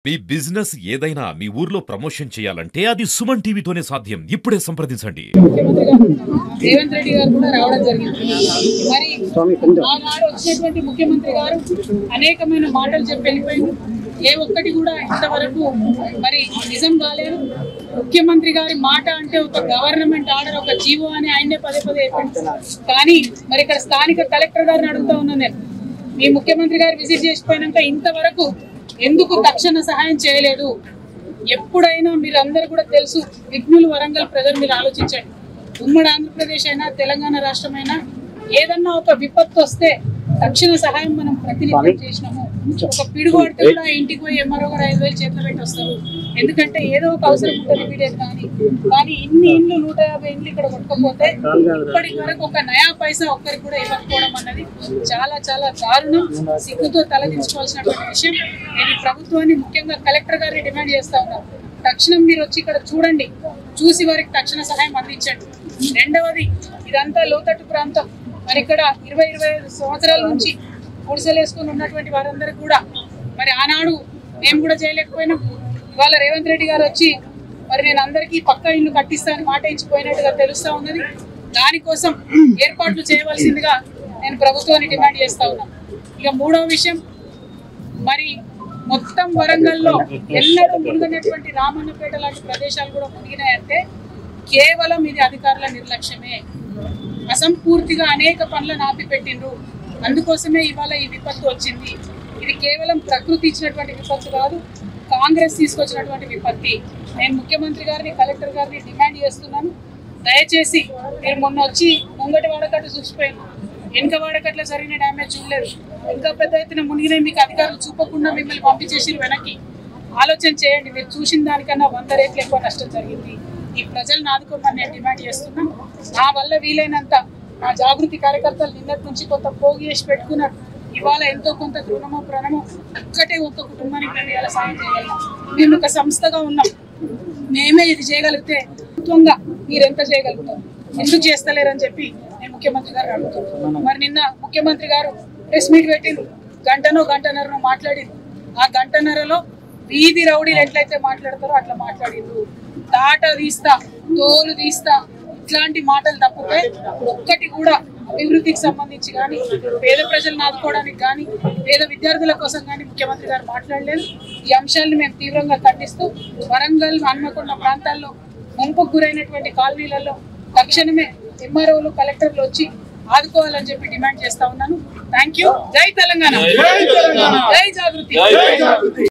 మీ business ఏదైనా మీ ఊర్లో promotion చేయాలంటే అది సుమన్ టీవీతోనే సాధ్యం. ఇప్పుడే సంప్రదించండి. ముఖ్యమంత్రి గారు రేవంత్ రెడ్డి గారు కూడా రావడం జరిగింది. మరి ఆనాడు వచ్చినటువంటి ముఖ్యమంత్రి గారు అనేకమైన మాటలు చెప్పి వెళ్ళిపోయింది. ఏ ఒక్కటి కూడా ఇంతవరకు మరి నిజం కాలేదు. ముఖ్యమంత్రి గారి మాట అంటే ఒక గవర్నమెంట్ ఆర్డర్, ఒక జీవో అని ఆయనే పదే పదే చెప్పింది. కానీ మరి ఇక్కడ స్థానిక కలెక్టర్ గారిని అడుగుతా ఉన్నాను నేను, మీ ముఖ్యమంత్రి గారు విజిట్ చేసిపోయినాక ఇంతవరకు ఎందుకు తక్షణ సహాయం చేయలేదు? ఎప్పుడైనా మీరందరూ కూడా తెలుసు, విఘ్నులు వరంగల్ ప్రజలు మీరు ఆలోచించండి. ఉమ్మడి ఆంధ్రప్రదేశ్ అయినా తెలంగాణ రాష్ట్రమైనా ఏదన్నా ఒక విపత్తు వస్తే తక్షణ సహాయం మనం ప్రతినిత్యం చేసినాము. ఒక పిడుగుపడితే కూడా ఇంటికి పోయి ఎంఆర్ఓ గారు 5,000 చేతులు పెట్టి వస్తారు. ఎందుకంటే ఏదో ఒక అవసరం ఉంటుంది ఇమీడియట్. కానీ ఇన్ని ఇండ్లు 150 ఇండ్లు ఇక్కడ కొట్టుకపోతే ఇప్పటి వరకు ఒక నయా పైసా ఒక్కరికి కూడా ఇవ్వకపోవడం అన్నది చాలా చాలా దారుణం, సిగ్గుతో తలదించుకోవాల్సినటువంటి విషయం. నేను ఈ ప్రభుత్వాన్ని ముఖ్యంగా కలెక్టర్ గారిని డిమాండ్ చేస్తా ఉన్నాను, తక్షణం మీరు వచ్చి ఇక్కడ చూడండి, చూసి వారికి తక్షణ సహాయం అందించండి. రెండవది, ఇదంతా లోతట్టు ప్రాంతం. మరి ఇక్కడ 20-25 సంవత్సరాల నుంచి గుడిసెలు వేసుకుని ఉన్నటువంటి వారందరూ కూడా మరి ఆనాడు మేము కూడా చేయలేకపోయినాం. ఇవాళ రేవంత్ రెడ్డి గారు వచ్చి మరి నేను అందరికీ పక్కా ఇల్లు కట్టిస్తానని మాట ఇచ్చిపోయినట్టుగా తెలుస్తా ఉన్నది. దానికోసం ఏర్పాట్లు చేయవలసిందిగా నేను ప్రభుత్వాన్ని డిమాండ్ చేస్తా ఉన్నాను. ఇక మూడవ విషయం, మరి మొత్తం వరంగల్లో ఎన్నడూ మునిగినటువంటి రామన్నపేట లాంటి ప్రదేశాలు కూడా మునిగినాయంటే కేవలం ఇది అధికారుల నిర్లక్ష్యమే. అసంపూర్తిగా అనేక పనులను ఆపిపెట్టిండ్రు. అందుకోసమే ఇవాళ ఈ విపత్తు వచ్చింది. ఇది కేవలం ప్రకృతి ఇచ్చినటువంటి విపత్తు కాదు, కాంగ్రెస్ తీసుకొచ్చినటువంటి విపత్తి. నేను ముఖ్యమంత్రి గారిని, కలెక్టర్ గారిని డిమాండ్ చేస్తున్నాను, దయచేసి మీరు మొన్న వచ్చి ముంగటి వాడకట్టు చూసిపోయింది, వెనుక వాడకట్ల జరిగిన డ్యామేజ్ చూడలేదు. ఇంకా పెద్ద ఎత్తున మునిగిన మీకు అధికారులు చూపకుండా మిమ్మల్ని పంపించేసి వెనక్కి ఆలోచన చేయండి. మీరు చూసిన దానికన్నా 100 రెట్లు ఎక్కువ నష్టం జరిగింది. ఈ ప్రజలను ఆదుకోమని నేను డిమాండ్ చేస్తున్నాను. నా వల్ల వీలైనంత నా జాగృతి కార్యకర్తలు నిన్నటి నుంచి కొంత పోగు చేసి పెట్టుకున్నారు. ఇవాళ ఎంతో కొంత రుణమో ప్రణమో ఒక్క కుటుంబానికి మేము ఇలా సాయం చేయగలం. మేము ఒక సంస్థగా ఉన్నాం, మేమే ఇది చేయగలిగితే ప్రభుత్వంగా మీరు ఎంత చేయగలుగుతారు, ఎందుకు చేస్తలేరని చెప్పి నేను ముఖ్యమంత్రి గారు అడుగుతున్నాను. మరి నిన్న ముఖ్యమంత్రి గారు ప్రెస్ మీట్ పెట్టిండ్రు, గంటన్నరనో మాట్లాడిండ్రు. ఆ గంటన్నరలో వీధి రౌడీలు ఎట్లయితే మాట్లాడతారో అట్లా మాట్లాడిండ్రు. తాట తీస్తా, తోలు తీస్తా, ఇట్లాంటి మాటలు తప్పితే ఒక్కటి కూడా అభివృద్ధికి సంబంధించి కానీ, పేద ప్రజలను ఆదుకోవడానికి కానీ, పేద విద్యార్థుల కోసం కానీ ముఖ్యమంత్రి గారు మాట్లాడలేదు. ఈ అంశాలను మేము తీవ్రంగా ఖండిస్తూ వరంగల్, హన్మకొండ ప్రాంతాల్లో ముంపుకు గురైనటువంటి కాలనీలలో తక్షణమే ఎంఆర్ఓలు, కలెక్టర్లు వచ్చి ఆదుకోవాలని చెప్పి డిమాండ్ చేస్తా ఉన్నాను. Thank you. జై తెలంగాణ, జై జాగృతి.